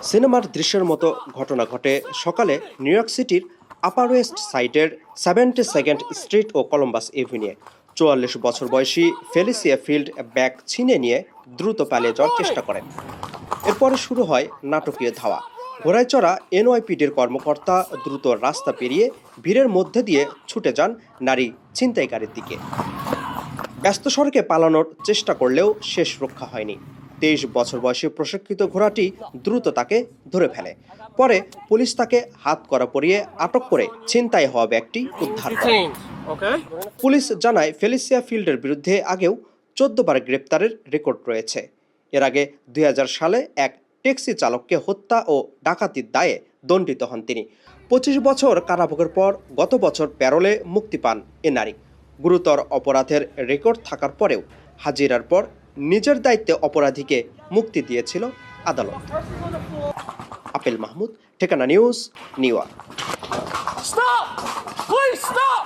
সিনেমার দৃশ্যের মতো ঘটনা ঘটে সকালে নিউ ইয়র্ক সিটির আপার ওয়েস্ট সাইডের 72nd স্ট্রিট ও কলম্বাস এভিনিউয়ে 44 বছর বয়সী ফেলিসিয়া ফিল্ড ব্যাগ ছিনিয়ে নিয়ে দ্রুত পালিয়ে যাওয়ার চেষ্টা করেন। এরপরে শুরু হয় নাটকীয় ধাওয়া। ঘোড়ায় চড়া এনওয়াইপিডির কর্মকর্তা দ্রুত রাস্তা পেরিয়ে ভিড়ের মধ্যে দিয়ে ছুটে যান নারী ছিনতাইকারীর দিকে। ব্যস্ত সড়কে পালানোর চেষ্টা করলেও শেষ রক্ষা হয়নি। 23 বছর বয়সী প্রশিক্ষিত ঘোড়াটি দ্রুত তাকে ধরে ফেলে। পরে পুলিশ তাকে হাত করা পরিয়ে আটক করে ছিনতাই হওয়া ব্যাগটি উদ্ধার করে। পুলিশ জানায় ফেলিসিয়া ফিল্ডের বিরুদ্ধে আগেও 14 বার গ্রেপ্তারের রেকর্ড রয়েছে। এর আগে 2000 সালে এক ট্যাক্সি চালককে হত্যা ও ডাকাতির দায়ে দণ্ডিত হন তিনি। 25 বছর কারাভোগের পর গত বছর প্যারোলে মুক্তি পান এ নারী। গুরুতর অপরাধের রেকর্ড থাকার পরেও হাজিরার পর নিজের দায়িত্বে অপরাধীকে মুক্তি দিয়েছিল আদালত। আপেল মাহমুদ, ঠিকানা news, new York. Stop! Please stop!